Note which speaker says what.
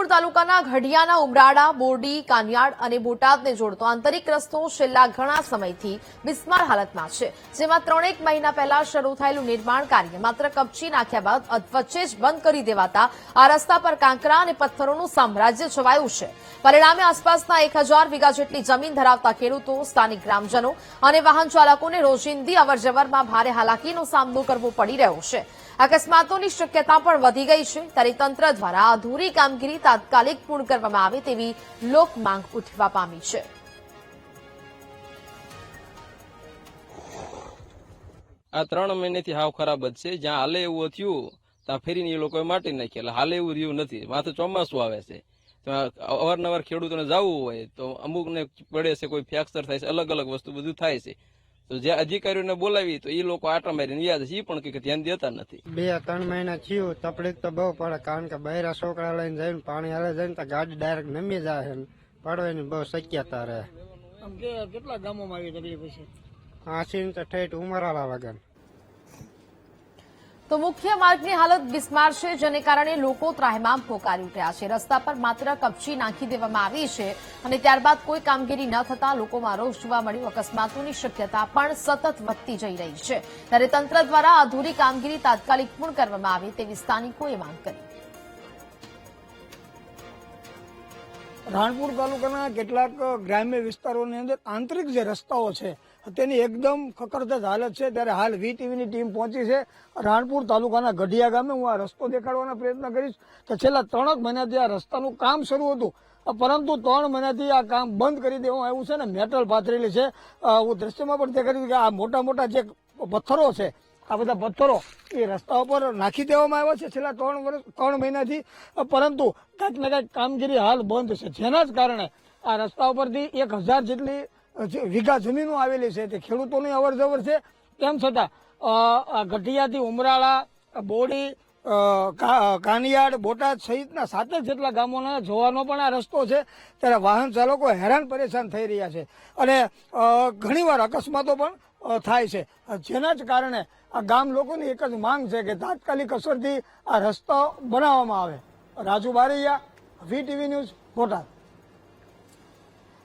Speaker 1: રાણપુર તાલુકાના ઘડિયાના ઉમરાળા, બોરડી, કાનિયાડ અને બોટાદને જોડતો આંતરિક રસ્તો છેલ્લા ઘણા સમયથી બિસ્માર હાલતમાં છે, જેમાં 3 મહિના પહેલા શરૂ થયેલું નિર્માણ કાર્ય માત્ર કપચી નાખ્યા બાદ અધવચ્ચે જ બંધ કરી દેવાતા આ રસ્તા પર કાંકરા અને પથ્થરોનું સામ્રાજ્ય છવાયું છે। પરિણામે આસપાસના 1000 વીઘા જેટલી જમીન ધરાવતા ખેડૂતો, સ્થાનિક ગ્રામજનો અને વાહન ચાલકોને રોજિંદી અવરજવરમાં ભારે હાલાકીનો સામનો કરવો પડી રહ્યો છે। અકસ્માતોની શક્યતા પણ વધી ગઈ છે, ત્યારે તંત્ર દ્વારા અધૂરી કામગીરી તાત્કાલિક પૂર્ણ કરવામાં આવે તેવી લોક માંગ ઉઠવા પામી છે।
Speaker 2: આ 3 મહિનાથી હાવ ખરાબ જ છે। જ્યાં હાલે એવું થયું ત્યાં ફેરીને એ લોકોએ માટી નાખી, એટલે હાલે એવું રહ્યું નથી। માથે ચોમાસું આવે છે, અવારનવાર ખેડૂતોને જવું હોય તો અમુકને પડે છે, કોઈ ફ્રેક્ચર થાય છે, અલગ અલગ વસ્તુ બધું થાય છે। તો જે અધિકારીઓને બોલાવી તો એ લોકો આટા મારીને યાદ છે, એ પણ કંઈક ધ્યાન દેતા નથી।
Speaker 3: 2-3 મહિના થયું, તકલીફ તો બહુ પડે, કારણ કે બહેરા છોકરા લઈને જઈને પાણી હાલે જાય તો ગાડી ડાયરેક્ટ નમી જાય છે, પડવાની બહુ શક્યતા રહે।
Speaker 4: કેટલા ગામોમાં આવી તકલીફ છે?
Speaker 3: 80 તો ઠેઠ ઉમરાળા લગન।
Speaker 1: તો મુખ્ય માર્ગની હાલત બિસ્માર છે, જેને કારણે લોકો ત્રાહિમામ પોકારી ઉઠ્યા છે। રસ્તા પર માત્ર કપચી નાખી દેવામાં આવી છે અને ત્યારબાદ કોઈ કામગીરી ન થતા લોકોમાં રોષ જોવા મળ્યો। અકસ્માતોની શક્યતા પણ સતત વધતી જઈ રહી છે, ત્યારે તંત્ર દ્વારા અધૂરી કામગીરી તાત્કાલિક પૂર્ણ કરવામાં આવે તેવી સ્થાનિકોએ માંગ કરી।
Speaker 4: રાણપુર તાલુકાના કેટલાક ગ્રામ્ય વિસ્તારોની અંદર આંતરિક જે રસ્તાઓ છે તેની એકદમ ખકડધજ હાલત છે। ત્યારે હાલ વીટીવીની ટીમ પહોંચી છે રાણપુર તાલુકાના ગઢિયા ગામે। હું આ રસ્તો દેખાડવાનો પ્રયત્ન કરીશ કે છેલ્લા 3 મહિનાથી આ રસ્તાનું કામ શરૂ હતું, પરંતુ 3 મહિનાથી આ કામ બંધ કરી દેવામાં આવ્યું છે ને મેટલ પાથરેલી છે। હું દ્રશ્યમાં પણ દેખાડ્યું કે આ મોટા મોટા જે પથ્થરો છે, આ બધા પથ્થરો એ રસ્તા ઉપર નાખી દેવામાં આવ્યા છે છેલ્લા 3 મહિનાથી, પરંતુ કાંઈક ને કાંઈક કામગીરી હાલ બંધ છે, જેના જ કારણે આ રસ્તા ઉપરથી 1000 જેટલી વીઘા જમીનો આવેલી છે, તે ખેડૂતોની અવરજવર છે। તેમ છતાં ગઢિયાથી ઉમરાળા, બોડી, કાનિયાડ, બોટાદ સહિતના 7 જેટલા ગામોના જોવાનો પણ આ રસ્તો છે। ત્યારે વાહન ચાલકો હેરાન પરેશાન થઈ રહ્યા છે અને ઘણીવાર અકસ્માતો પણ થાય છે, જેના જ કારણે આ ગામ લોકોની એક જ માંગ છે કે તાત્કાલિક અસરથી આ રસ્તો બનાવવામાં આવે। Raju Baraiya, VTV news, Botad.